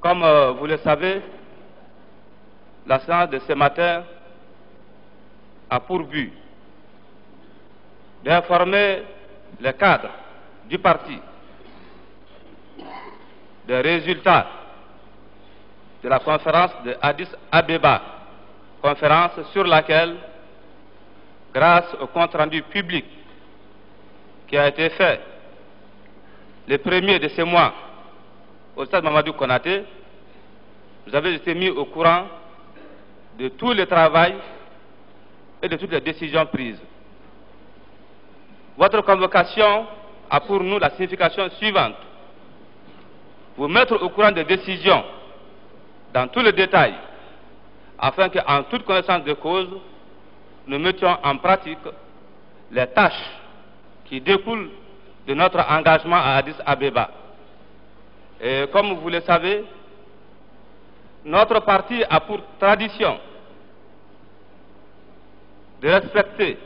Comme vous le savez, la séance de ce matin a pour but d'informer les cadres du parti des résultats de la conférence de Addis Abeba, conférence sur laquelle, grâce au compte-rendu public qui a été fait le premier de ce mois au stade Mamadou Konaté, vous avez été mis au courant de tout le travail et de toutes les décisions prises. Votre convocation a pour nous la signification suivante: vous mettre au courant des décisions dans tous les détails, afin qu'en toute connaissance de cause, nous mettions en pratique les tâches qui découlent de notre engagement à Addis Abeba. Et comme vous le savez, notre parti a pour tradition de respecter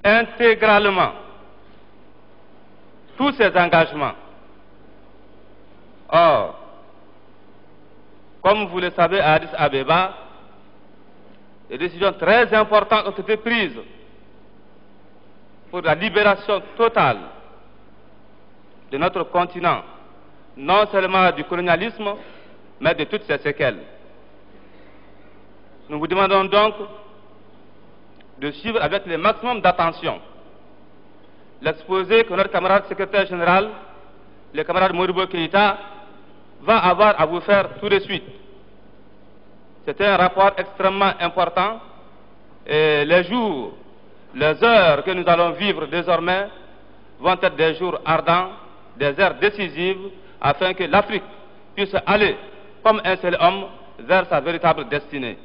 intégralement tous ses engagements. Or, comme vous le savez, à Addis Abeba, des décisions très importantes ont été prises pour la libération totale de notre continent, non seulement du colonialisme, mais de toutes ses séquelles. Nous vous demandons donc de suivre avec le maximum d'attention l'exposé que notre camarade secrétaire général, le camarade Modibo Keïta, va avoir à vous faire tout de suite. C'est un rapport extrêmement important et les jours, les heures que nous allons vivre désormais vont être des jours ardents, des heures décisives, afin que l'Afrique puisse aller comme un seul homme vers sa véritable destinée.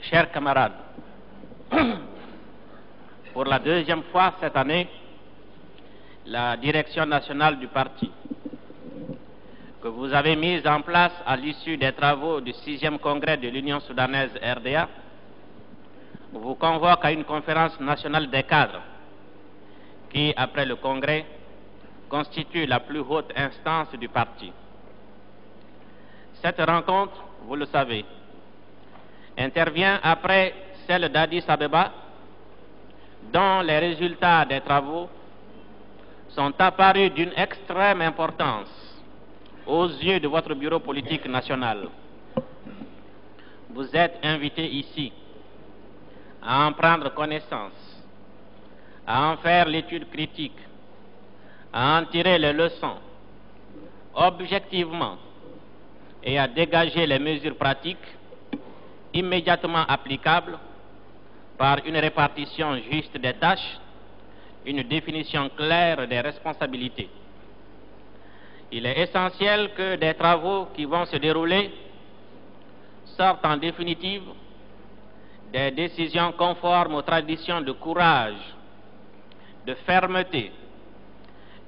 Chers camarades, pour la deuxième fois cette année, la direction nationale du parti, que vous avez mise en place à l'issue des travaux du 6e congrès de l'Union soudanaise RDA, vous convoque à une conférence nationale des cadres qui, après le congrès, constitue la plus haute instance du parti. Cette rencontre, vous le savez, intervient après celle d'Addis Abeba, dont les résultats des travaux sont apparus d'une extrême importance aux yeux de votre bureau politique national. Vous êtes invités ici à en prendre connaissance, à en faire l'étude critique, à en tirer les leçons objectivement et à dégager les mesures pratiques immédiatement applicables par une répartition juste des tâches, une définition claire des responsabilités. Il est essentiel que des travaux qui vont se dérouler sortent en définitive des décisions conformes aux traditions de courage, de fermeté,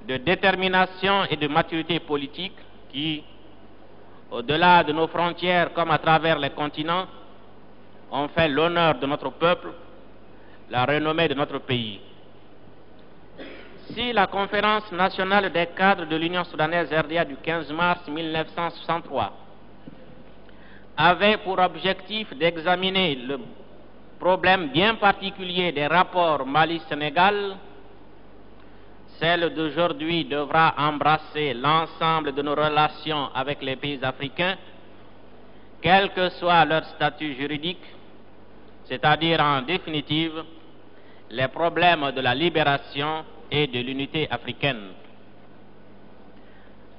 de détermination et de maturité politique qui, au-delà de nos frontières comme à travers les continents, ont fait l'honneur de notre peuple, la renommée de notre pays. Si la conférence nationale des cadres de l'Union soudanaise RDA du 15 mars 1963 avait pour objectif d'examiner le problème bien particulier des rapports Mali-Sénégal, celle d'aujourd'hui devra embrasser l'ensemble de nos relations avec les pays africains, quel que soit leur statut juridique, c'est-à-dire en définitive les problèmes de la libération et de l'unité africaine.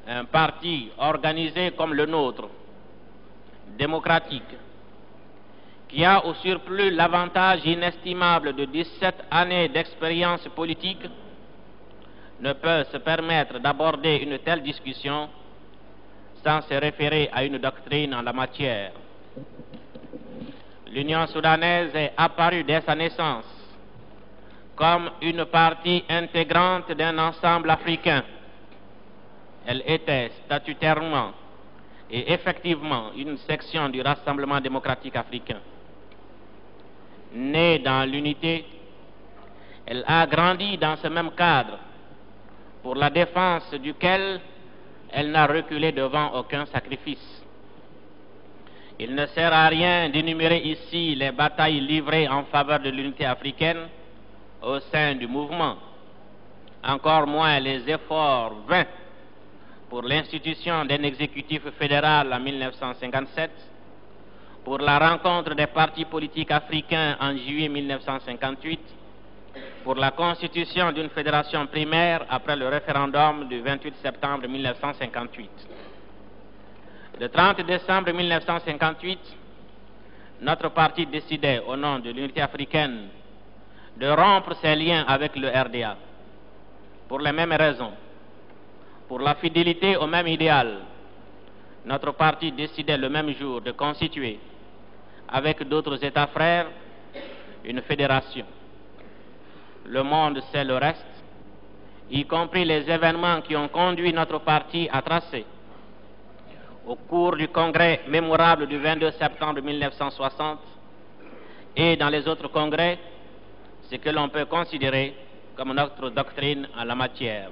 Un parti organisé comme le nôtre, démocratique, qui a au surplus l'avantage inestimable de 17 années d'expérience politique, ne peut se permettre d'aborder une telle discussion sans se référer à une doctrine en la matière. L'Union soudanaise est apparue dès sa naissance comme une partie intégrante d'un ensemble africain. Elle était statutairement et effectivement une section du Rassemblement démocratique africain. née dans l'unité, elle a grandi dans ce même cadre, pour la défense duquel elle n'a reculé devant aucun sacrifice. Il ne sert à rien d'énumérer ici les batailles livrées en faveur de l'unité africaine au sein du mouvement, encore moins les efforts vains pour l'institution d'un exécutif fédéral en 1957, pour la rencontre des partis politiques africains en juillet 1958, pour la constitution d'une fédération primaire après le référendum du 28 septembre 1958. Le 30 décembre 1958, notre parti décidait, au nom de l'unité africaine, de rompre ses liens avec le RDA, pour les mêmes raisons. Pour la fidélité au même idéal, notre parti décidait le même jour de constituer, avec d'autres États frères, une fédération. Le monde sait le reste, y compris les événements qui ont conduit notre parti à tracer, au cours du congrès mémorable du 22 septembre 1960 et dans les autres congrès, ce que l'on peut considérer comme notre doctrine en la matière.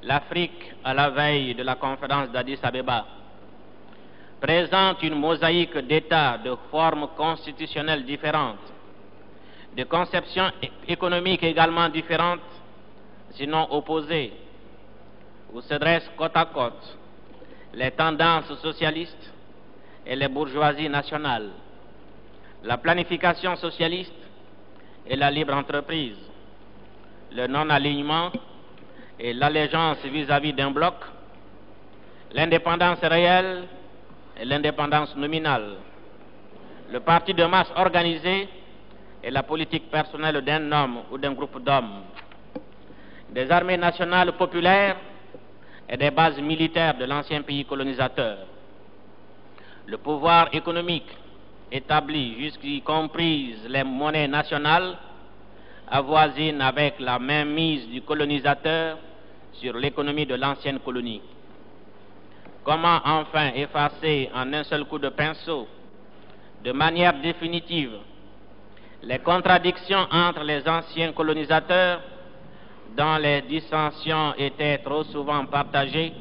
L'Afrique, à la veille de la conférence d'Addis Abeba, présente une mosaïque d'États de formes constitutionnelles différentes, de conceptions économiques également différentes, sinon opposées, où se dressent côte à côte les tendances socialistes et les bourgeoisies nationales, la planification socialiste et la libre entreprise, le non-alignement et l'allégeance vis-à-vis d'un bloc, l'indépendance réelle et l'indépendance nominale, le parti de masse organisé et la politique personnelle d'un homme ou d'un groupe d'hommes, des armées nationales populaires et des bases militaires de l'ancien pays colonisateur, le pouvoir économique établi jusqu'y compris les monnaies nationales avoisine avec la mainmise du colonisateur sur l'économie de l'ancienne colonie. Comment enfin effacer en un seul coup de pinceau, de manière définitive, les contradictions entre les anciens colonisateurs dont les dissensions étaient trop souvent partagées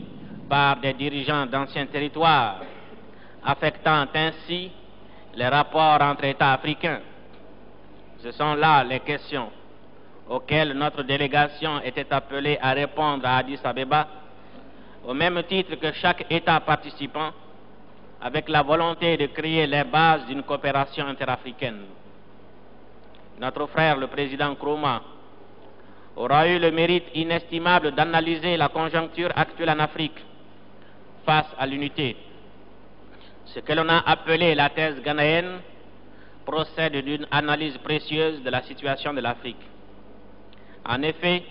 par des dirigeants d'anciens territoires, affectant ainsi les rapports entre États africains? Ce sont là les questions auxquelles notre délégation était appelée à répondre à Addis Abeba, au même titre que chaque État participant, avec la volonté de créer les bases d'une coopération interafricaine. Notre frère, le président Nkrumah, aura eu le mérite inestimable d'analyser la conjoncture actuelle en Afrique face à l'unité. Ce que l'on a appelé la thèse ghanéenne procède d'une analyse précieuse de la situation de l'Afrique. En effet,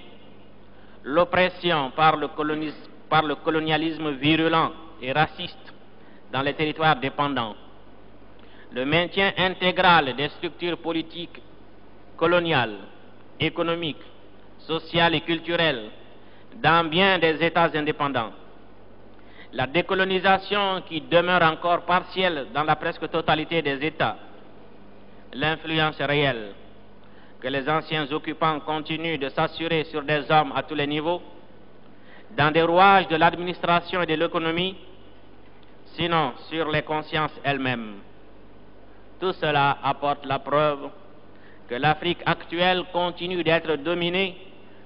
l'oppression par le colonialisme virulent et raciste dans les territoires dépendants, le maintien intégral des structures politiques coloniales, économiques, sociales et culturelles dans bien des États indépendants, la décolonisation qui demeure encore partielle dans la presque totalité des États, l'influence réelle que les anciens occupants continuent de s'assurer sur des hommes à tous les niveaux, dans des rouages de l'administration et de l'économie, sinon sur les consciences elles-mêmes. Tout cela apporte la preuve que l'Afrique actuelle continue d'être dominée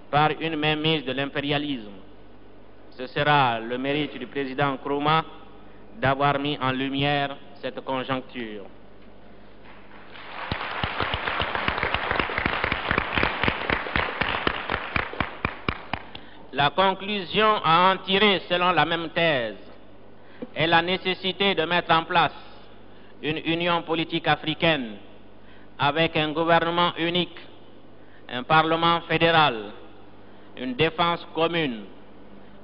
par une mainmise de l'impérialisme. Ce sera le mérite du président Nkrumah d'avoir mis en lumière cette conjoncture. La conclusion à en tirer selon la même thèse est la nécessité de mettre en place une union politique africaine avec un gouvernement unique, un parlement fédéral, une défense commune,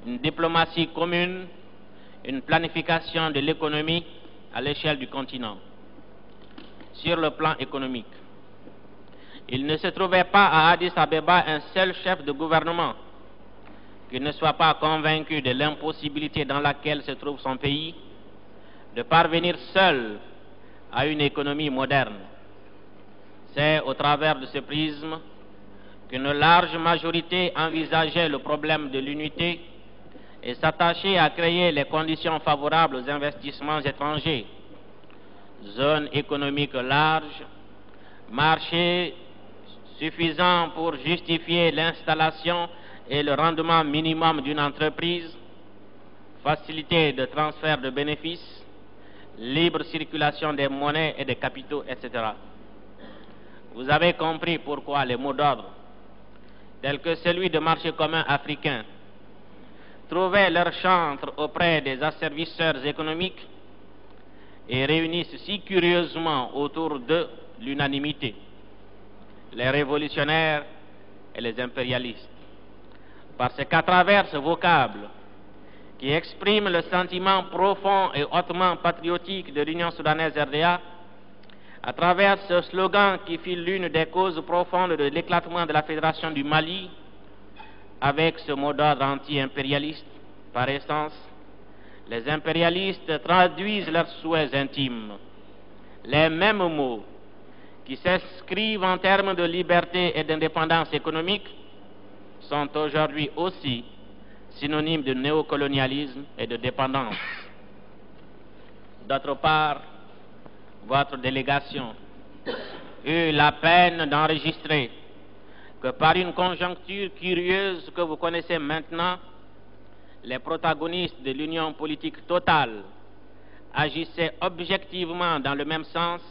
une diplomatie commune, une planification de l'économie à l'échelle du continent. Sur le plan économique, il ne se trouvait pas à Addis Abeba un seul chef de gouvernement qui ne soit pas convaincu de l'impossibilité dans laquelle se trouve son pays de parvenir seul à une économie moderne. C'est au travers de ce prisme qu'une large majorité envisageait le problème de l'unité et s'attachait à créer les conditions favorables aux investissements étrangers, zone économique large, marché suffisant pour justifier l'installation et le rendement minimum d'une entreprise, facilité de transfert de bénéfices, libre circulation des monnaies et des capitaux, etc. Vous avez compris pourquoi les mots d'ordre, tels que celui de marché commun africain, trouvaient leur chantre auprès des asservisseurs économiques et réunissent si curieusement autour de l'unanimité les révolutionnaires et les impérialistes. Parce qu'à travers ce vocable qui exprime le sentiment profond et hautement patriotique de l'Union soudanaise RDA, à travers ce slogan qui fut l'une des causes profondes de l'éclatement de la Fédération du Mali, avec ce mot d'ordre anti-impérialiste, par essence, les impérialistes traduisent leurs souhaits intimes. Les mêmes mots qui s'inscrivent en termes de liberté et d'indépendance économique sont aujourd'hui aussi synonymes de néocolonialisme et de dépendance. D'autre part, votre délégation eut la peine d'enregistrer que par une conjoncture curieuse que vous connaissez maintenant, les protagonistes de l'union politique totale agissaient objectivement dans le même sens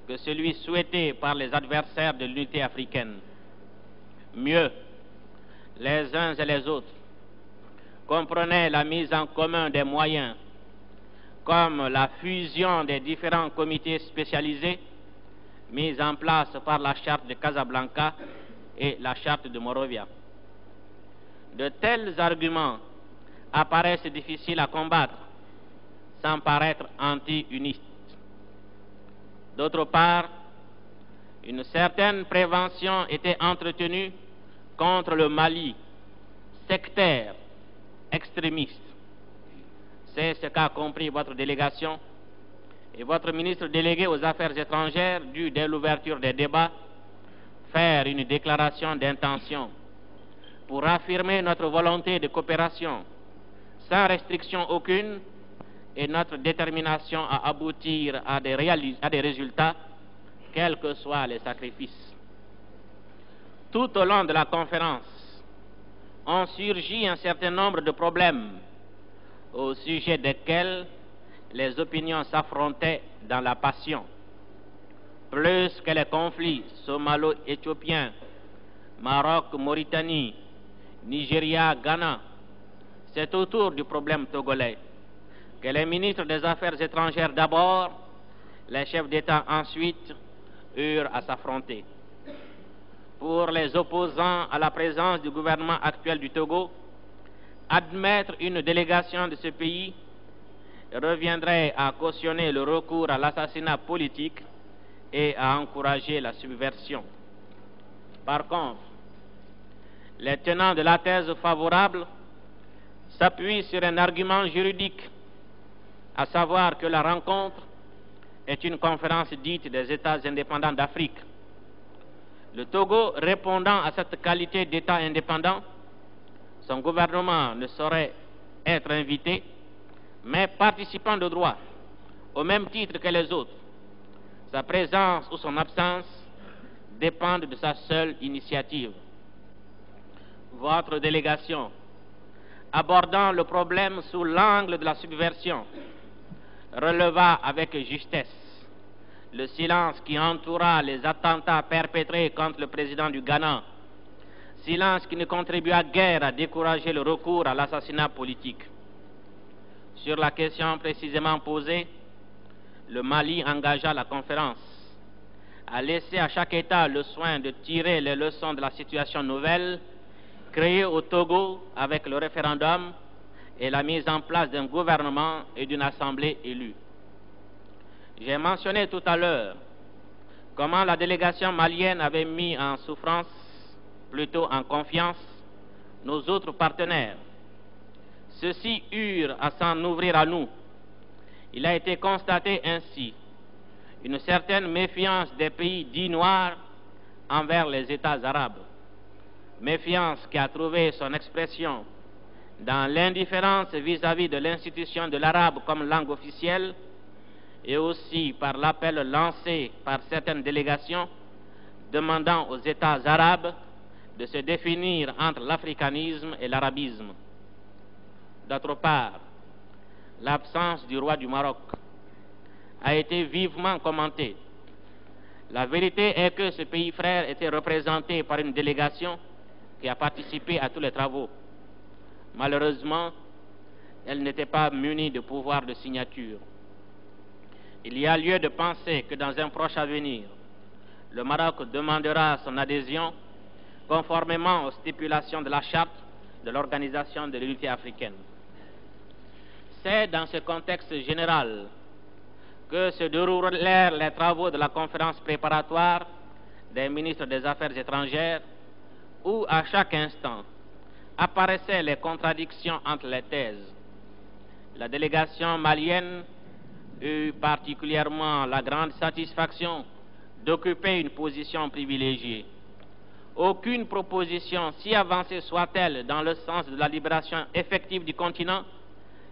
que celui souhaité par les adversaires de l'unité africaine. Mieux, les uns et les autres comprenaient la mise en commun des moyens, comme la fusion des différents comités spécialisés mis en place par la charte de Casablanca et la charte de Monrovia. De tels arguments apparaissent difficiles à combattre sans paraître anti-unistes. D'autre part, une certaine prévention était entretenue contre le Mali sectaire, extrémiste. C'est ce qu'a compris votre délégation et votre ministre délégué aux Affaires étrangères dut, dès l'ouverture des débats, faire une déclaration d'intention pour affirmer notre volonté de coopération sans restriction aucune et notre détermination à aboutir à des résultats, quels que soient les sacrifices. Tout au long de la conférence, ont surgi un certain nombre de problèmes au sujet desquels les opinions s'affrontaient dans la passion. Plus que les conflits somalo-éthiopiens, Maroc, Mauritanie, Nigeria, Ghana, c'est autour du problème togolais que les ministres des Affaires étrangères d'abord, les chefs d'État ensuite, eurent à s'affronter. Pour les opposants à la présence du gouvernement actuel du Togo, admettre une délégation de ce pays reviendrait à cautionner le recours à l'assassinat politique et à encourager la subversion. Par contre, les tenants de la thèse favorable s'appuient sur un argument juridique, à savoir que la rencontre est une conférence dite des États indépendants d'Afrique. Le Togo, répondant à cette qualité d'État indépendant, son gouvernement ne saurait être invité, mais participant de droit, au même titre que les autres. Sa présence ou son absence dépendent de sa seule initiative. Votre délégation, abordant le problème sous l'angle de la subversion, releva avec justesse le silence qui entoura les attentats perpétrés contre le président du Ghana, silence qui ne contribua guère à décourager le recours à l'assassinat politique. Sur la question précisément posée, le Mali engagea la conférence à laisser à chaque État le soin de tirer les leçons de la situation nouvelle créée au Togo avec le référendum et la mise en place d'un gouvernement et d'une assemblée élue. J'ai mentionné tout à l'heure comment la délégation malienne avait mis en souffrance, plutôt en confiance, nos autres partenaires. Ceux-ci eurent à s'en ouvrir à nous. Il a été constaté ainsi une certaine méfiance des pays dits noirs envers les États arabes. Méfiance qui a trouvé son expression dans l'indifférence vis-à-vis de l'institution de l'arabe comme langue officielle et aussi par l'appel lancé par certaines délégations demandant aux États arabes de se définir entre l'africanisme et l'arabisme. D'autre part, l'absence du roi du Maroc a été vivement commentée. La vérité est que ce pays frère était représenté par une délégation qui a participé à tous les travaux. Malheureusement, elle n'était pas munie de pouvoir de signature. Il y a lieu de penser que dans un proche avenir, le Maroc demandera son adhésion conformément aux stipulations de la charte de l'Organisation de l'Unité africaine. C'est dans ce contexte général que se déroulèrent les travaux de la conférence préparatoire des ministres des Affaires étrangères, où à chaque instant apparaissaient les contradictions entre les thèses. La délégation malienne eut particulièrement la grande satisfaction d'occuper une position privilégiée. Aucune proposition, si avancée soit-elle dans le sens de la libération effective du continent,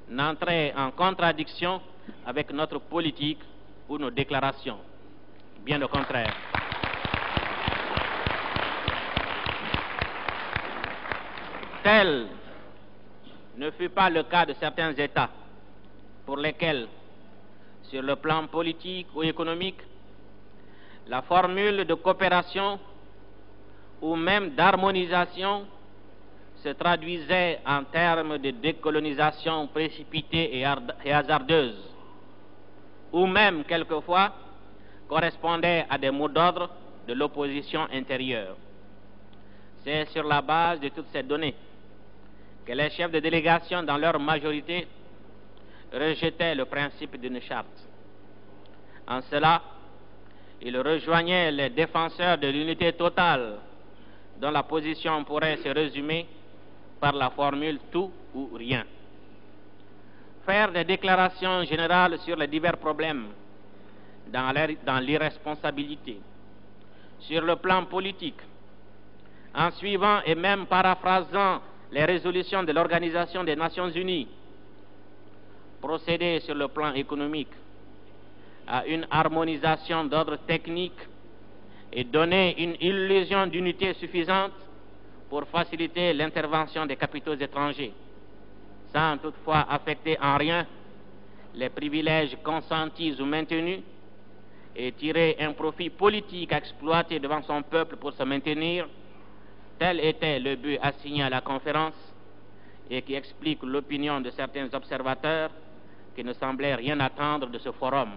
n'entrait en contradiction avec notre politique ou nos déclarations. Bien au contraire. Tel ne fut pas le cas de certains États pour lesquels, sur le plan politique ou économique, la formule de coopération ou même d'harmonisation se traduisait en termes de décolonisation précipitée et hasardeuse, ou même quelquefois correspondait à des mots d'ordre de l'opposition intérieure. C'est sur la base de toutes ces données que les chefs de délégation, dans leur majorité, rejetaient le principe d'une charte. En cela, ils rejoignaient les défenseurs de l'unité totale, dont la position pourrait se résumer par la formule tout ou rien. Faire des déclarations générales sur les divers problèmes dans l'irresponsabilité, sur le plan politique, en suivant et même paraphrasant les résolutions de l'Organisation des Nations Unies, procéder sur le plan économique à une harmonisation d'ordre technique et donner une illusion d'unité suffisante pour faciliter l'intervention des capitaux étrangers, sans toutefois affecter en rien les privilèges consentis ou maintenus et tirer un profit politique à exploiter devant son peuple pour se maintenir. Tel était le but assigné à la conférence et qui explique l'opinion de certains observateurs qui ne semblaient rien attendre de ce forum.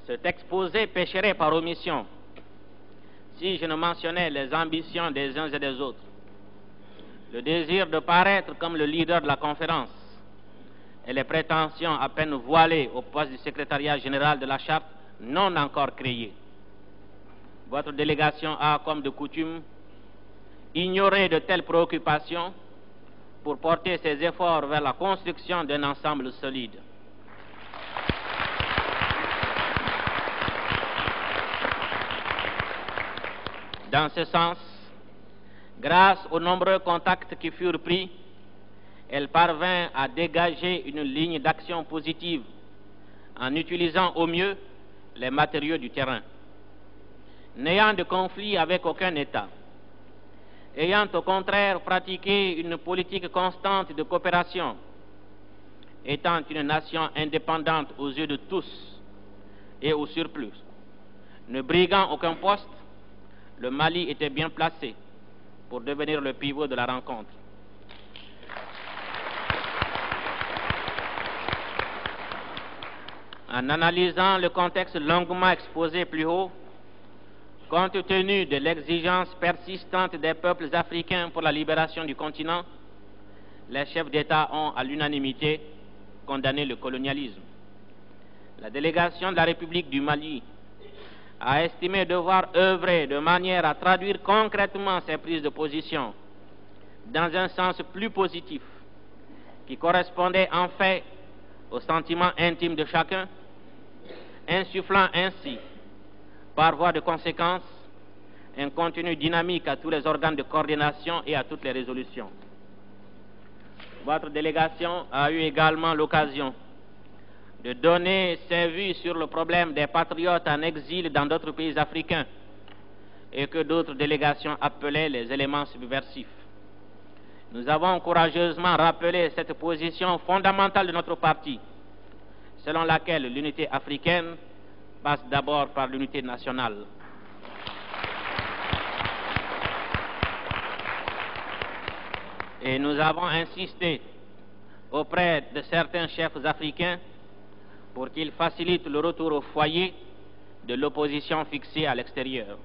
Cet exposé pécherait par omission si je ne mentionnais les ambitions des uns et des autres, le désir de paraître comme le leader de la conférence et les prétentions à peine voilées au poste du secrétariat général de la charte non encore créé. Votre délégation a, comme de coutume, ignoré de telles préoccupations pour porter ses efforts vers la construction d'un ensemble solide. Dans ce sens, grâce aux nombreux contacts qui furent pris, elle parvint à dégager une ligne d'action positive en utilisant au mieux les matériaux du terrain. N'ayant de conflit avec aucun État, ayant au contraire pratiqué une politique constante de coopération, étant une nation indépendante aux yeux de tous et au surplus, ne briguant aucun poste, le Mali était bien placé pour devenir le pivot de la rencontre. En analysant le contexte longuement exposé plus haut, compte tenu de l'exigence persistante des peuples africains pour la libération du continent, les chefs d'État ont à l'unanimité condamné le colonialisme. La délégation de la République du Mali a estimé devoir œuvrer de manière à traduire concrètement ses prises de position dans un sens plus positif qui correspondait en fait aux sentiments intimes de chacun insufflant ainsi, par voie de conséquence, un contenu dynamique à tous les organes de coordination et à toutes les résolutions. Votre délégation a eu également l'occasion de donner ses vues sur le problème des patriotes en exil dans d'autres pays africains et que d'autres délégations appelaient les éléments subversifs. Nous avons courageusement rappelé cette position fondamentale de notre parti, selon laquelle l'unité africaine passe d'abord par l'unité nationale. Et nous avons insisté auprès de certains chefs africains pour qu'ils facilitent le retour au foyer de l'opposition fixée à l'extérieur.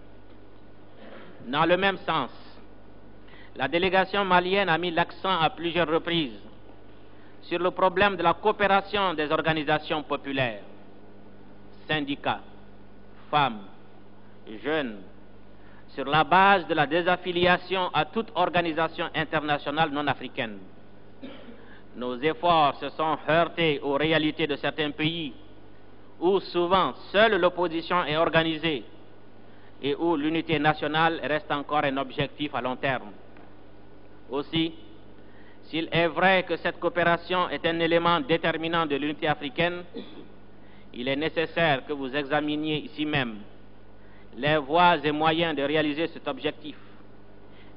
Dans le même sens, la délégation malienne a mis l'accent à plusieurs reprises sur le problème de la coopération des organisations populaires, syndicats, femmes, jeunes, sur la base de la désaffiliation à toute organisation internationale non africaine. Nos efforts se sont heurtés aux réalités de certains pays où souvent seule l'opposition est organisée et où l'unité nationale reste encore un objectif à long terme. Aussi, s'il est vrai que cette coopération est un élément déterminant de l'unité africaine, il est nécessaire que vous examiniez ici même les voies et moyens de réaliser cet objectif,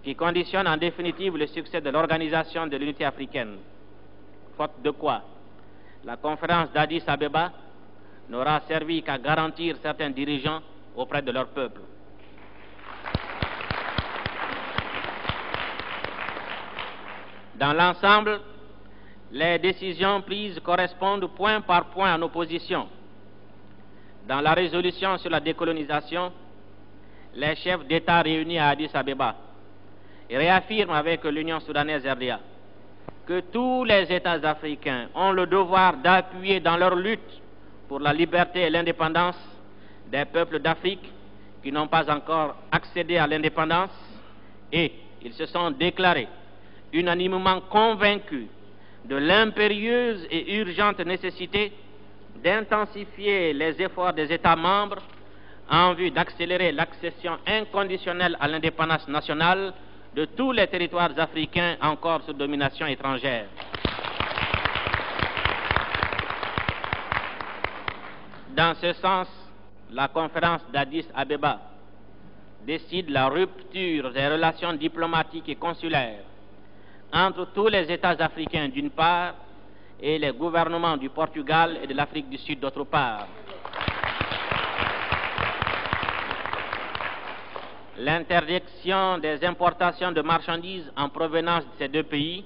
qui conditionne en définitive le succès de l'organisation de l'unité africaine. Faute de quoi, la conférence d'Addis Abeba n'aura servi qu'à garantir certains dirigeants auprès de leur peuple. Dans l'ensemble, les décisions prises correspondent point par point à nos positions. Dans la résolution sur la décolonisation, les chefs d'État réunis à Addis Abeba réaffirment avec l'Union soudanaise RDA que tous les États africains ont le devoir d'appuyer dans leur lutte pour la liberté et l'indépendance des peuples d'Afrique qui n'ont pas encore accédé à l'indépendance, et ils se sont déclarés unanimement convaincus de l'impérieuse et urgente nécessité d'intensifier les efforts des États membres en vue d'accélérer l'accession inconditionnelle à l'indépendance nationale de tous les territoires africains encore sous domination étrangère. Dans ce sens, la conférence d'Addis Abeba décide la rupture des relations diplomatiques et consulaires entre tous les États africains d'une part et les gouvernements du Portugal et de l'Afrique du Sud d'autre part. L'interdiction des importations de marchandises en provenance de ces deux pays,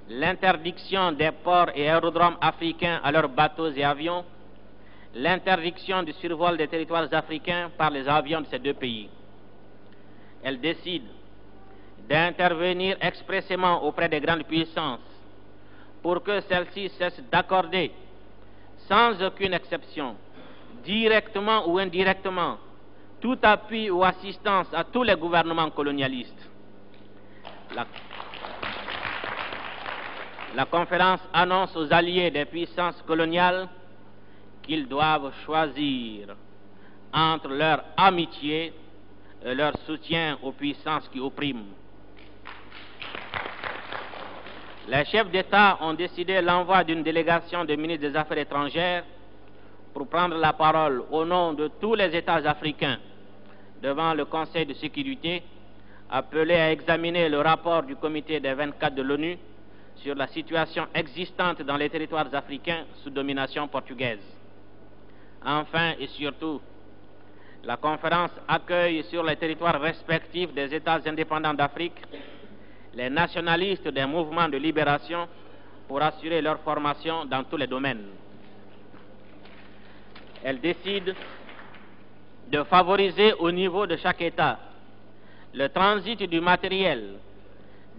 l'interdiction des ports et aérodromes africains à leurs bateaux et avions, l'interdiction du survol des territoires africains par les avions de ces deux pays. Elle décide d'intervenir expressément auprès des grandes puissances pour que celles-ci cessent d'accorder, sans aucune exception, directement ou indirectement, tout appui ou assistance à tous les gouvernements colonialistes. La conférence annonce aux alliés des puissances coloniales qu'ils doivent choisir entre leur amitié et leur soutien aux puissances qui oppriment. Les chefs d'État ont décidé l'envoi d'une délégation de ministres des Affaires étrangères pour prendre la parole au nom de tous les États africains devant le Conseil de sécurité, appelé à examiner le rapport du comité des 24 de l'ONU sur la situation existante dans les territoires africains sous domination portugaise. Enfin et surtout, la conférence accueille sur les territoires respectifs des États indépendants d'Afrique les nationalistes des mouvements de libération pour assurer leur formation dans tous les domaines. Elle décide de favoriser au niveau de chaque État le transit du matériel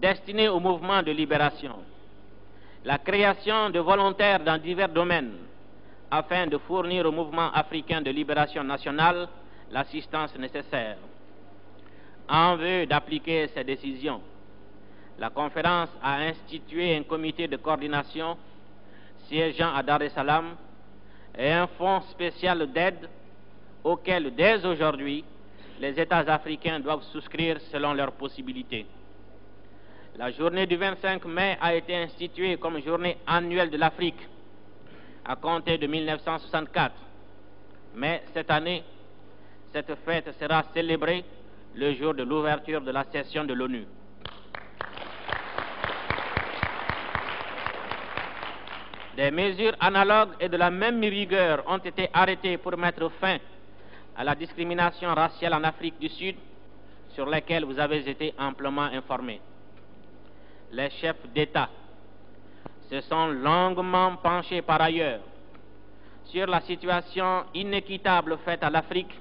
destiné au mouvement de libération, la création de volontaires dans divers domaines afin de fournir au mouvement africain de libération nationale l'assistance nécessaire. En vue d'appliquer ces décisions, la conférence a institué un comité de coordination siégeant à Dar es Salaam, et un fonds spécial d'aide auquel, dès aujourd'hui, les États africains doivent souscrire selon leurs possibilités. La journée du 25 mai a été instituée comme journée annuelle de l'Afrique à compter de 1964. Mais cette année, cette fête sera célébrée le jour de l'ouverture de la session de l'ONU. Des mesures analogues et de la même rigueur ont été arrêtées pour mettre fin à la discrimination raciale en Afrique du Sud, sur lesquelles vous avez été amplement informés. Les chefs d'État se sont longuement penchés par ailleurs sur la situation inéquitable faite à l'Afrique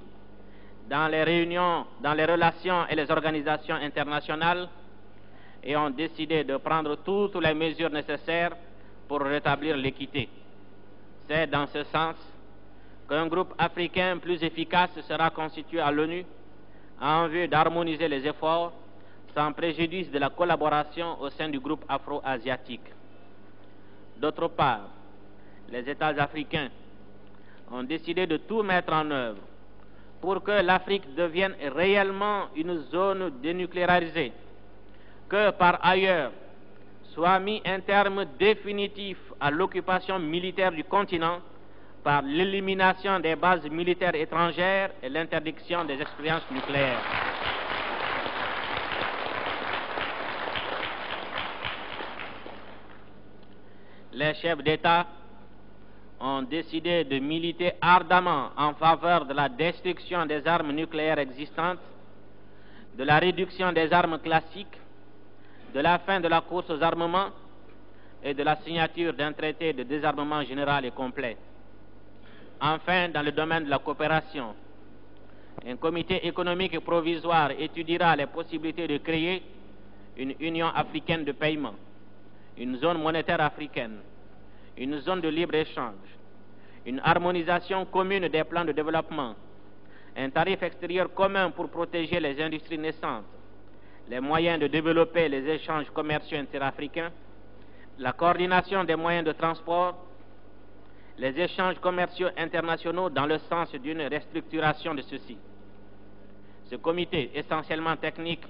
dans les réunions, dans les relations et les organisations internationales et ont décidé de prendre toutes les mesures nécessaires pour rétablir l'équité. C'est dans ce sens qu'un groupe africain plus efficace sera constitué à l'ONU en vue d'harmoniser les efforts sans préjudice de la collaboration au sein du groupe afro-asiatique. D'autre part, les États africains ont décidé de tout mettre en œuvre pour que l'Afrique devienne réellement une zone dénucléarisée, que par ailleurs soit mis un terme définitif à l'occupation militaire du continent par l'élimination des bases militaires étrangères et l'interdiction des expériences nucléaires. Les chefs d'État ont décidé de militer ardemment en faveur de la destruction des armes nucléaires existantes, de la réduction des armes classiques, de la fin de la course aux armements et de la signature d'un traité de désarmement général et complet. Enfin, dans le domaine de la coopération, un comité économique provisoire étudiera les possibilités de créer une Union africaine de paiement, une zone monétaire africaine, une zone de libre-échange, une harmonisation commune des plans de développement, un tarif extérieur commun pour protéger les industries naissantes, les moyens de développer les échanges commerciaux interafricains, la coordination des moyens de transport, les échanges commerciaux internationaux dans le sens d'une restructuration de ceux-ci. Ce comité, essentiellement technique,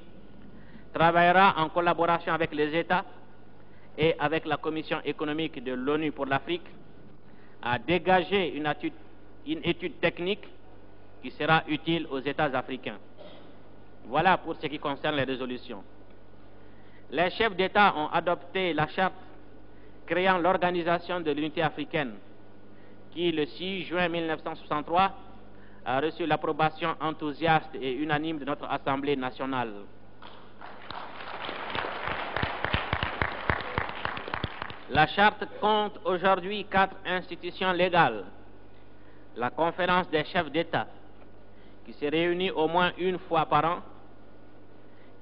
travaillera en collaboration avec les États et avec la Commission économique de l'ONU pour l'Afrique à dégager une étude technique qui sera utile aux États africains. Voilà pour ce qui concerne les résolutions. Les chefs d'État ont adopté la charte créant l'Organisation de l'Unité africaine qui, le 6 juin 1963, a reçu l'approbation enthousiaste et unanime de notre Assemblée nationale. La charte compte aujourd'hui 4 institutions légales. La conférence des chefs d'État, qui se réunit au moins une fois par an,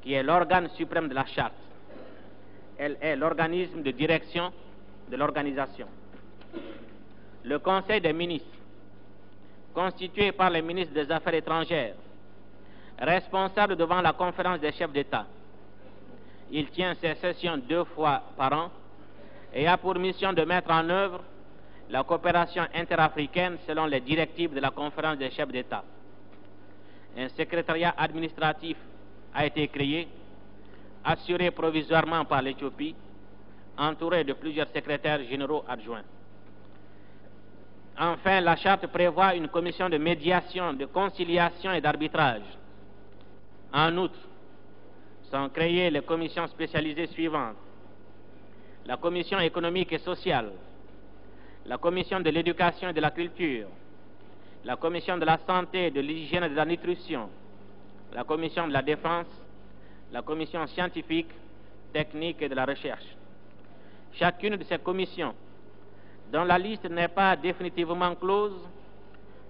qui est l'organe suprême de la charte. Elle est l'organisme de direction de l'organisation. Le Conseil des ministres, constitué par les ministres des Affaires étrangères, responsable devant la conférence des chefs d'État. Il tient ses sessions 2 fois par an et a pour mission de mettre en œuvre la coopération interafricaine selon les directives de la conférence des chefs d'État. Un secrétariat administratif a été créé, assuré provisoirement par l'Éthiopie, entouré de plusieurs secrétaires généraux adjoints. Enfin, la charte prévoit une commission de médiation, de conciliation et d'arbitrage. En outre, sont créées les commissions spécialisées suivantes: la commission économique et sociale, la commission de l'éducation et de la culture, la commission de la santé, de l'hygiène et de la nutrition, la commission de la défense, la commission scientifique, technique et de la recherche. Chacune de ces commissions, dont la liste n'est pas définitivement close,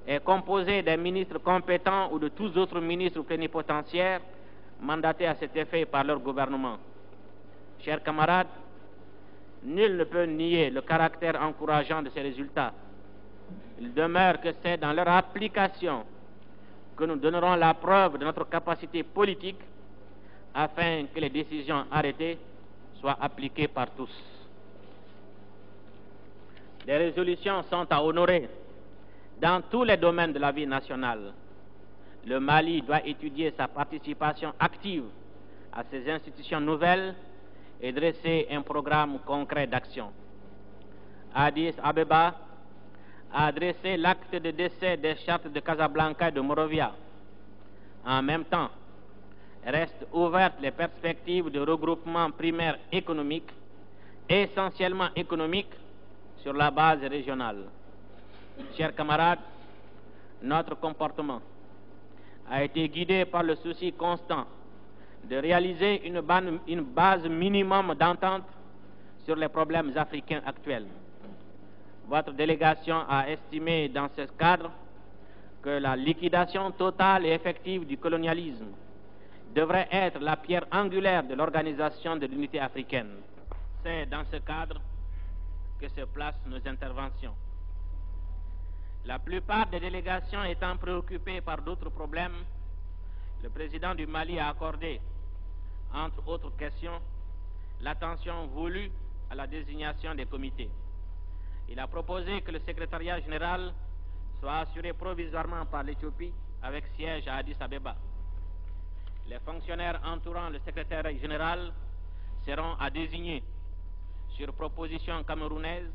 est composée des ministres compétents ou de tous autres ministres ou plénipotentiaires mandatés à cet effet par leur gouvernement. Chers camarades, nul ne peut nier le caractère encourageant de ces résultats. Il demeure que c'est dans leur application que nous donnerons la preuve de notre capacité politique afin que les décisions arrêtées soient appliquées par tous. Les résolutions sont à honorer dans tous les domaines de la vie nationale. Le Mali doit étudier sa participation active à ces institutions nouvelles et dresser un programme concret d'action. Addis Abeba a adressé l'acte de décès des chartes de Casablanca et de Monrovia. En même temps, restent ouvertes les perspectives de regroupement primaire économique, essentiellement économique, sur la base régionale. Chers camarades, notre comportement a été guidé par le souci constant de réaliser une base minimum d'entente sur les problèmes africains actuels. Votre délégation a estimé dans ce cadre que la liquidation totale et effective du colonialisme devrait être la pierre angulaire de l'organisation de l'unité africaine. C'est dans ce cadre que se placent nos interventions. La plupart des délégations étant préoccupées par d'autres problèmes, le président du Mali a accordé, entre autres questions, l'attention voulue à la désignation des comités. Il a proposé que le secrétariat général soit assuré provisoirement par l'Éthiopie avec siège à Addis Abeba. Les fonctionnaires entourant le secrétaire général seront à désigner sur proposition camerounaise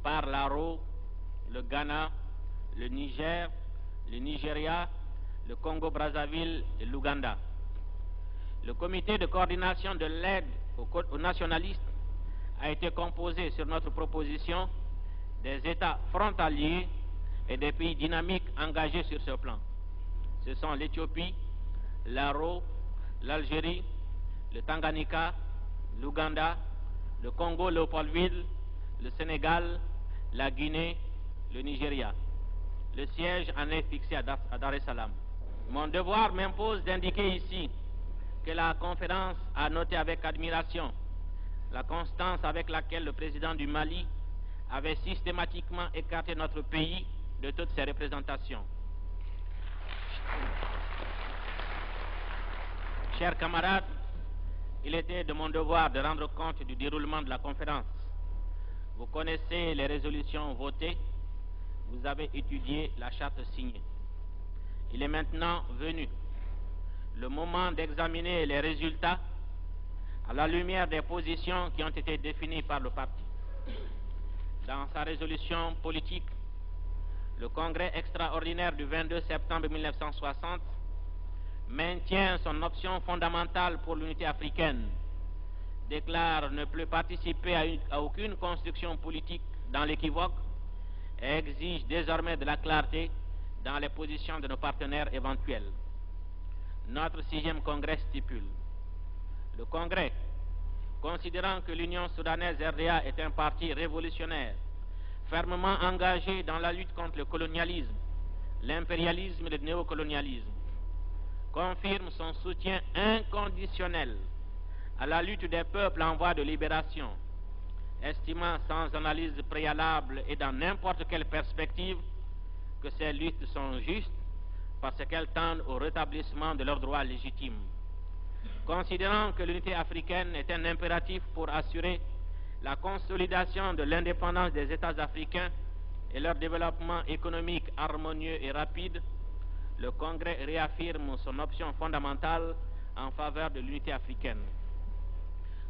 par l'ARO, le Ghana, le Niger, le Nigeria, le Congo-Brazzaville et l'Ouganda. Le comité de coordination de l'aide aux nationalistes a été composé sur notre proposition des États frontaliers et des pays dynamiques engagés sur ce plan. Ce sont l'Éthiopie, l'Aro, l'Algérie, le Tanganyika, l'Ouganda, le Congo-Léopoldville, le Sénégal, la Guinée, le Nigeria. Le siège en est fixé à Dar es Salaam. Mon devoir m'impose d'indiquer ici que la conférence a noté avec admiration la constance avec laquelle le président du Mali avait systématiquement écarté notre pays de toutes ses représentations. Chers camarades, il était de mon devoir de rendre compte du déroulement de la conférence. Vous connaissez les résolutions votées, vous avez étudié la charte signée. Il est maintenant venu le moment d'examiner les résultats à la lumière des positions qui ont été définies par le parti. Dans sa résolution politique, le Congrès extraordinaire du 22 septembre 1960 maintient son option fondamentale pour l'unité africaine, déclare ne plus participer à aucune construction politique dans l'équivoque et exige désormais de la clarté dans les positions de nos partenaires éventuels. Notre 6e congrès stipule: le Congrès, considérant que l'Union soudanaise RDA est un parti révolutionnaire, fermement engagé dans la lutte contre le colonialisme, l'impérialisme et le néocolonialisme, confirme son soutien inconditionnel à la lutte des peuples en voie de libération, estimant sans analyse préalable et dans n'importe quelle perspective que ces luttes sont justes parce qu'elles tendent au rétablissement de leurs droits légitimes. Considérant que l'unité africaine est un impératif pour assurer la consolidation de l'indépendance des États africains et leur développement économique harmonieux et rapide, le Congrès réaffirme son option fondamentale en faveur de l'unité africaine.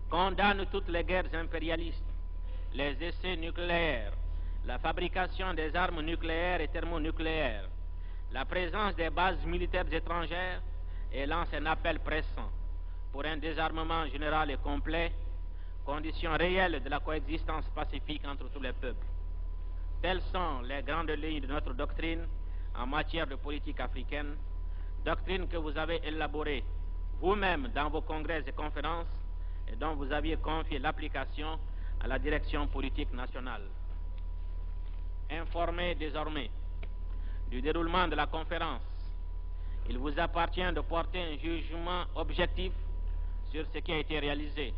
Condamne toutes les guerres impérialistes, les essais nucléaires, la fabrication des armes nucléaires et thermonucléaires, la présence des bases militaires étrangères et lance un appel pressant pour un désarmement général et complet, condition réelle de la coexistence pacifique entre tous les peuples. Telles sont les grandes lignes de notre doctrine en matière de politique africaine, doctrine que vous avez élaborée vous-même dans vos congrès et conférences et dont vous aviez confié l'application à la direction politique nationale. Informé désormais du déroulement de la conférence, il vous appartient de porter un jugement objectif sur ce qui a été réalisé,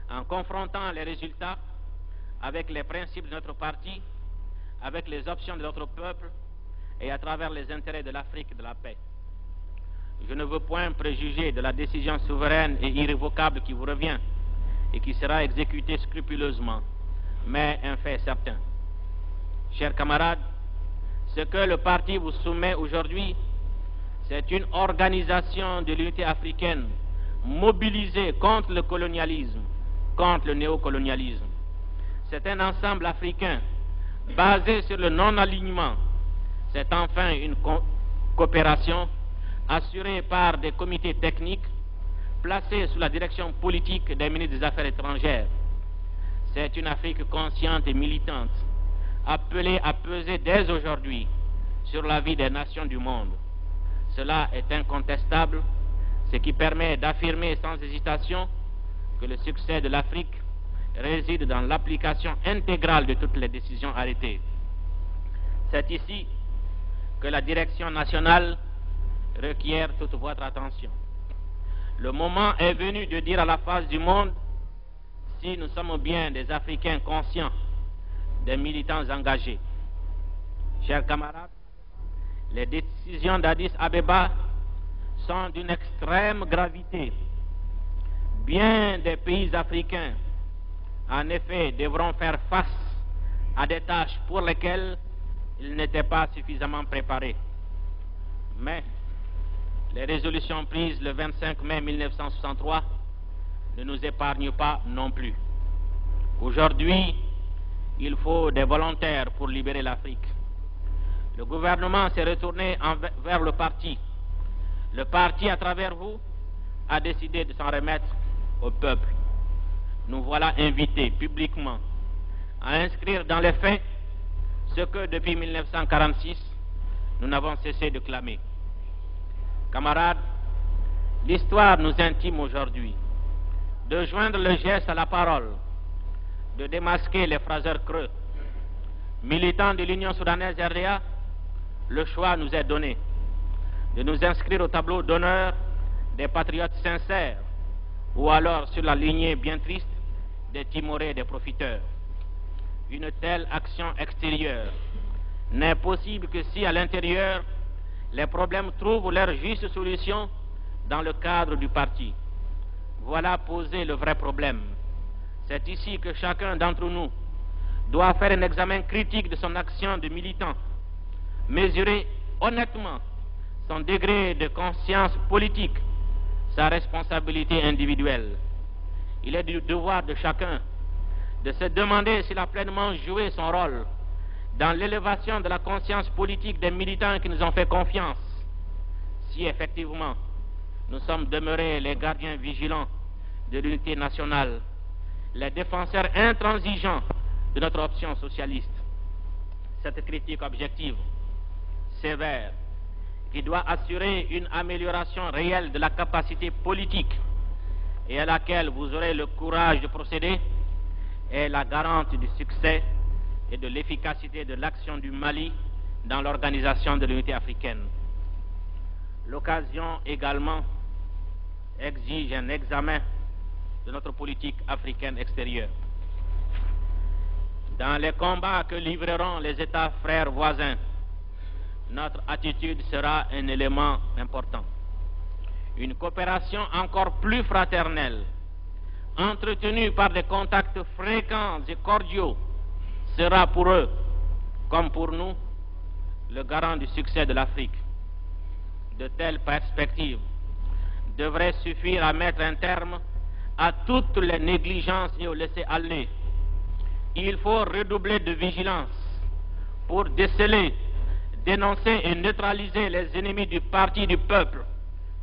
en confrontant les résultats avec les principes de notre parti, avec les options de notre peuple et à travers les intérêts de l'Afrique et de la paix. Je ne veux point préjuger de la décision souveraine et irrévocable qui vous revient et qui sera exécutée scrupuleusement, mais un fait certain. Chers camarades, Ce que le parti vous soumet aujourd'hui, c'est une organisation de l'unité africaine mobilisée contre le colonialisme, contre le néocolonialisme. C'est un ensemble africain basé sur le non-alignement. C'est enfin une coopération assurée par des comités techniques placés sous la direction politique des ministres des Affaires étrangères. C'est une Afrique consciente et militante, appelée à peser dès aujourd'hui sur la vie des nations du monde. Cela est incontestable, ce qui permet d'affirmer sans hésitation que le succès de l'Afrique réside dans l'application intégrale de toutes les décisions arrêtées. C'est ici que la direction nationale requiert toute votre attention. Le moment est venu de dire à la face du monde si nous sommes bien des Africains conscients, des militants engagés. Chers camarades, les décisions d'Addis Abeba sont d'une extrême gravité. Bien des pays africains, en effet, devront faire face à des tâches pour lesquelles ils n'étaient pas suffisamment préparés. Mais les résolutions prises le 25 mai 1963 ne nous épargnent pas non plus. Aujourd'hui, il faut des volontaires pour libérer l'Afrique. Le gouvernement s'est retourné vers le parti. Le parti, à travers vous, a décidé de s'en remettre au peuple. Nous voilà invités publiquement à inscrire dans les faits ce que depuis 1946, nous n'avons cessé de clamer. Camarades, l'histoire nous intime aujourd'hui de joindre le geste à la parole, de démasquer les phraseurs creux. Militants de l'Union soudanaise RDA, le choix nous est donné de nous inscrire au tableau d'honneur des patriotes sincères ou alors sur la lignée bien triste des timorés et des profiteurs. Une telle action extérieure n'est possible que si à l'intérieur les problèmes trouvent leur juste solution dans le cadre du parti. Voilà posé le vrai problème. C'est ici que chacun d'entre nous doit faire un examen critique de son action de militant, mesurer honnêtement son degré de conscience politique, sa responsabilité individuelle. Il est du devoir de chacun de se demander s'il a pleinement joué son rôle dans l'élévation de la conscience politique des militants qui nous ont fait confiance. Si effectivement nous sommes demeurés les gardiens vigilants de l'unité nationale, les défenseurs intransigeants de notre option socialiste. Cette critique objective, sévère, qui doit assurer une amélioration réelle de la capacité politique et à laquelle vous aurez le courage de procéder, est la garante du succès et de l'efficacité de l'action du Mali dans l'organisation de l'unité africaine. L'occasion également exige un examen de notre politique africaine extérieure. Dans les combats que livreront les États frères voisins, notre attitude sera un élément important. Une coopération encore plus fraternelle, entretenue par des contacts fréquents et cordiaux, sera pour eux, comme pour nous, le garant du succès de l'Afrique. De telles perspectives devraient suffire à mettre un terme à toutes les négligences et au laisser-aller. Il faut redoubler de vigilance pour déceler, dénoncer et neutraliser les ennemis du parti du peuple,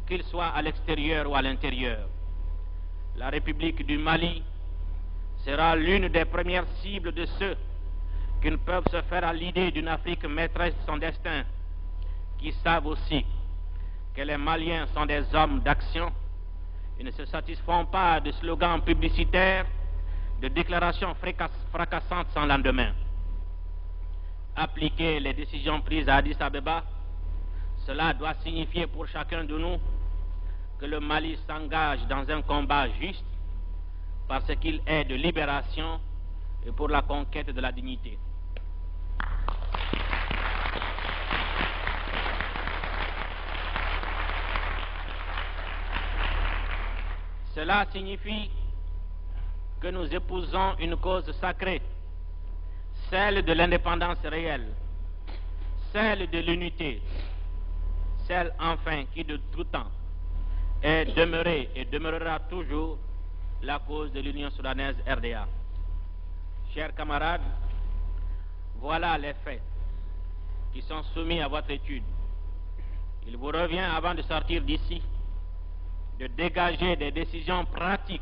qu'ils soient à l'extérieur ou à l'intérieur. La République du Mali sera l'une des premières cibles de ceux qui ne peuvent se faire à l'idée d'une Afrique maîtresse de son destin, qui savent aussi que les Maliens sont des hommes d'action et ne se satisfont pas de slogans publicitaires, de déclarations fracassantes sans lendemain. Appliquer les décisions prises à Addis Abeba, cela doit signifier pour chacun de nous que le Mali s'engage dans un combat juste parce qu'il est de libération et pour la conquête de la dignité. Cela signifie que nous épousons une cause sacrée, celle de l'indépendance réelle, celle de l'unité, celle enfin qui de tout temps est demeurée et demeurera toujours la cause de l'Union soudanaise RDA. Chers camarades, voilà les faits qui sont soumis à votre étude. Il vous revient, avant de sortir d'ici, de dégager des décisions pratiques,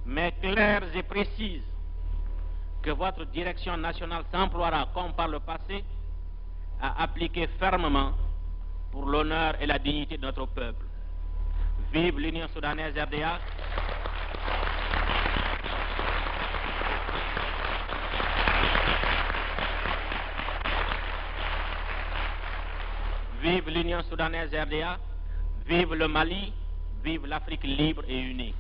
mais claires et précises, que votre direction nationale s'emploiera, comme par le passé, à appliquer fermement pour l'honneur et la dignité de notre peuple. Vive l'Union soudanaise RDA. Vive l'Union soudanaise RDA. Vive le Mali. Vive l'Afrique libre et unie.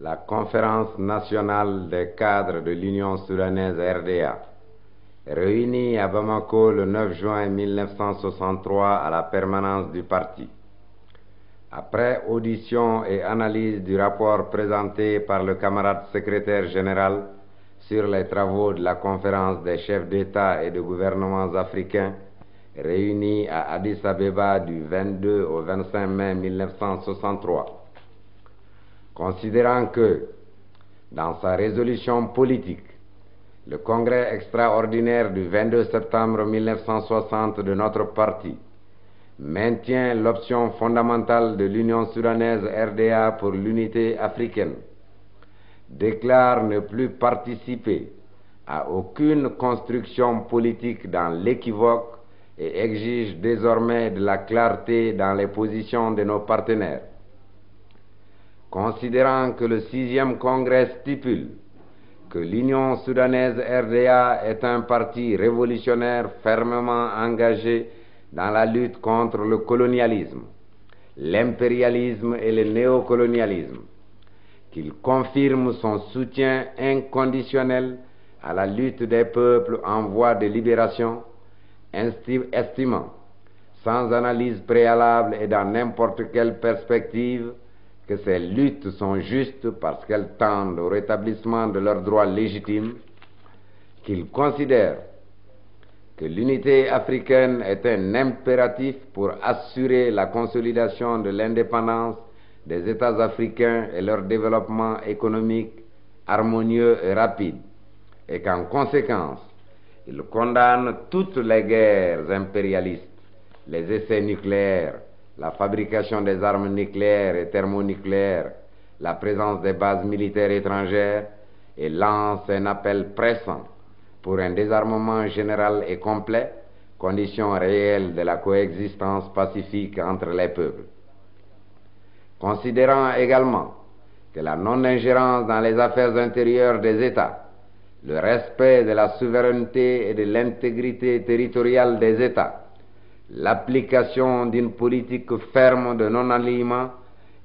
La conférence nationale des cadres de l'Union soudanaise RDA, réunie à Bamako le 9 juin 1963 à la permanence du parti. Après audition et analyse du rapport présenté par le camarade secrétaire général sur les travaux de la conférence des chefs d'État et de gouvernements africains, réunie à Addis Abeba du 22 au 25 mai 1963, considérant que, dans sa résolution politique, le congrès extraordinaire du 22 septembre 1960 de notre parti maintient l'option fondamentale de l'Union soudanaise RDA pour l'unité africaine, déclare ne plus participer à aucune construction politique dans l'équivoque et exige désormais de la clarté dans les positions de nos partenaires. Considérant que le 6e congrès stipule que l'Union soudanaise RDA est un parti révolutionnaire fermement engagé dans la lutte contre le colonialisme, l'impérialisme et le néocolonialisme, qu'il confirme son soutien inconditionnel à la lutte des peuples en voie de libération, estimant, sans analyse préalable et dans n'importe quelle perspective, que ces luttes sont justes parce qu'elles tendent au rétablissement de leurs droits légitimes, qu'il considère que l'unité africaine est un impératif pour assurer la consolidation de l'indépendance des États africains et leur développement économique harmonieux et rapide, et qu'en conséquence, il condamne toutes les guerres impérialistes, les essais nucléaires, la fabrication des armes nucléaires et thermonucléaires, la présence des bases militaires étrangères, et lance un appel pressant pour un désarmement général et complet, condition réelle de la coexistence pacifique entre les peuples. Considérant également que la non-ingérence dans les affaires intérieures des États, le respect de la souveraineté et de l'intégrité territoriale des États, l'application d'une politique ferme de non-alignement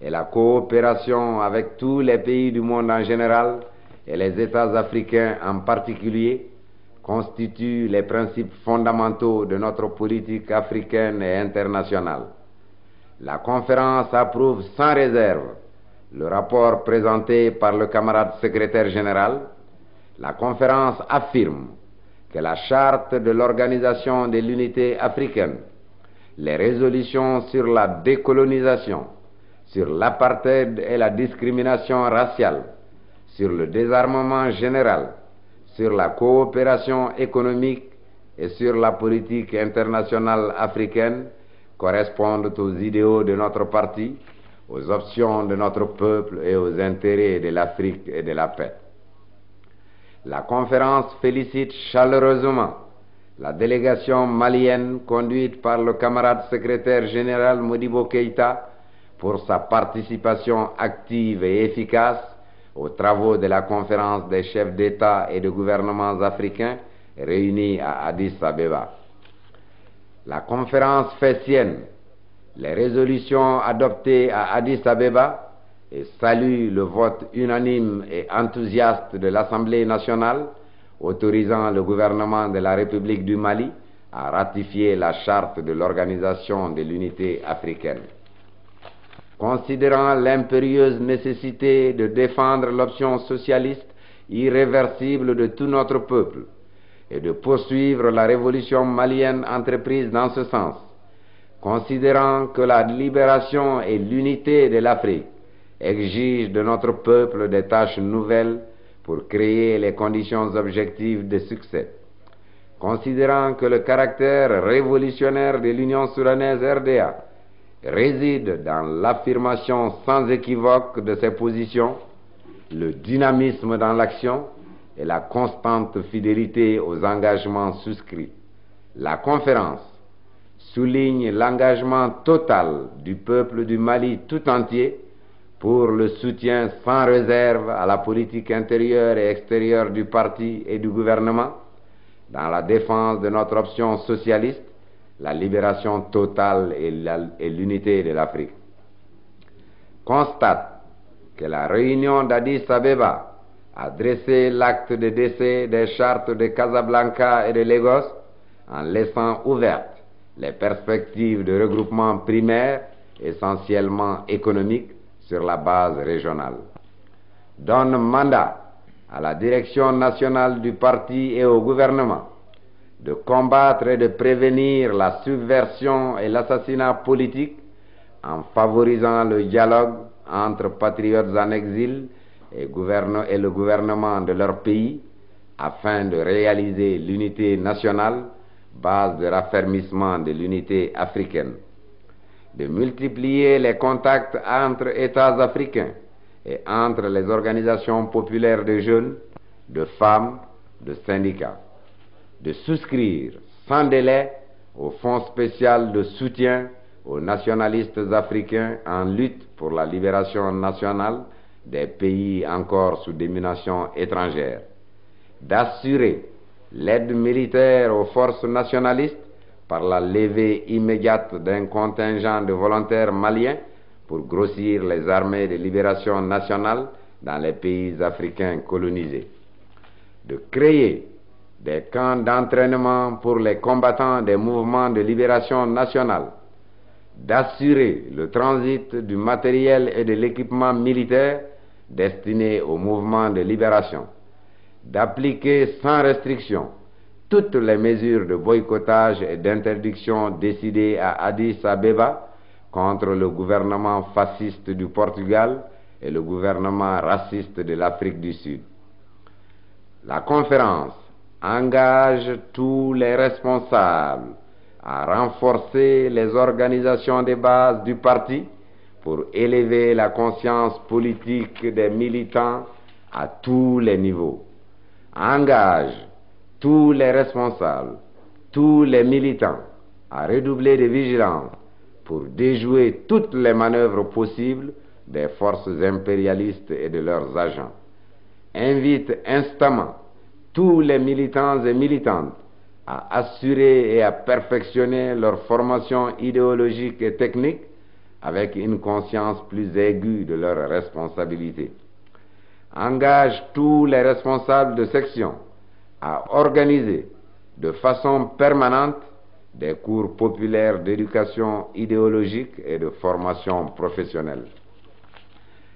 et la coopération avec tous les pays du monde en général et les États africains en particulier constituent les principes fondamentaux de notre politique africaine et internationale. La conférence approuve sans réserve le rapport présenté par le camarade secrétaire général. La conférence affirme que la charte de l'Organisation de l'Unité africaine, les résolutions sur la décolonisation, sur l'apartheid et la discrimination raciale, sur le désarmement général, sur la coopération économique et sur la politique internationale africaine correspondent aux idéaux de notre parti, aux options de notre peuple et aux intérêts de l'Afrique et de la paix. La conférence félicite chaleureusement la délégation malienne conduite par le camarade secrétaire général Modibo Keïta pour sa participation active et efficace aux travaux de la conférence des chefs d'État et de gouvernements africains réunis à Addis Abeba. La conférence fait sienne les résolutions adoptées à Addis Abeba et salue le vote unanime et enthousiaste de l'Assemblée nationale autorisant le gouvernement de la République du Mali à ratifier la charte de l'Organisation de l'Unité africaine. Considérant l'impérieuse nécessité de défendre l'option socialiste irréversible de tout notre peuple et de poursuivre la révolution malienne entreprise dans ce sens, considérant que la libération et l'unité de l'Afrique exigent de notre peuple des tâches nouvelles pour créer les conditions objectives de succès, considérant que le caractère révolutionnaire de l'Union soudanaise RDA réside dans l'affirmation sans équivoque de ses positions, le dynamisme dans l'action et la constante fidélité aux engagements souscrits. La conférence souligne l'engagement total du peuple du Mali tout entier pour le soutien sans réserve à la politique intérieure et extérieure du parti et du gouvernement, dans la défense de notre option socialiste, la libération totale et l'unité de l'Afrique. Constate que la réunion d'Addis Abeba a dressé l'acte de décès des chartes de Casablanca et de Lagos en laissant ouvertes les perspectives de regroupement primaire, essentiellement économique, sur la base régionale. Donne mandat à la direction nationale du parti et au gouvernement de combattre et de prévenir la subversion et l'assassinat politique en favorisant le dialogue entre patriotes en exil et le gouvernement de leur pays afin de réaliser l'unité nationale, base de raffermissement de l'unité africaine, de multiplier les contacts entre États africains et entre les organisations populaires de jeunes, de femmes, de syndicats, de souscrire sans délai au Fonds spécial de soutien aux nationalistes africains en lutte pour la libération nationale des pays encore sous domination étrangère, d'assurer l'aide militaire aux forces nationalistes par la levée immédiate d'un contingent de volontaires maliens pour grossir les armées de libération nationale dans les pays africains colonisés, de créer des camps d'entraînement pour les combattants des mouvements de libération nationale, d'assurer le transit du matériel et de l'équipement militaire destiné au mouvement de libération, d'appliquer sans restriction toutes les mesures de boycottage et d'interdiction décidées à Addis Abeba contre le gouvernement fasciste du Portugal et le gouvernement raciste de l'Afrique du Sud. La conférence engage tous les responsables à renforcer les organisations de base du parti pour élever la conscience politique des militants à tous les niveaux. Engage tous les responsables, tous les militants à redoubler de vigilance pour déjouer toutes les manœuvres possibles des forces impérialistes et de leurs agents. Invite instamment tous les militants et militantes à assurer et à perfectionner leur formation idéologique et technique avec une conscience plus aiguë de leurs responsabilités. Engage tous les responsables de section à organiser de façon permanente des cours populaires d'éducation idéologique et de formation professionnelle.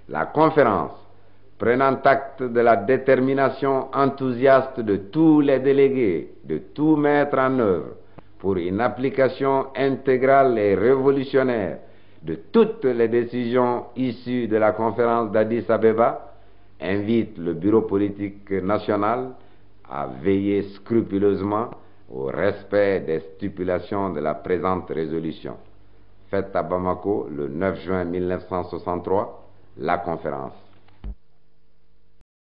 La conférence, prenant acte de la détermination enthousiaste de tous les délégués de tout mettre en œuvre pour une application intégrale et révolutionnaire de toutes les décisions issues de la conférence d'Addis Abeba, invite le bureau politique national à veiller scrupuleusement au respect des stipulations de la présente résolution. Faite à Bamako le 9 juin 1963, la conférence.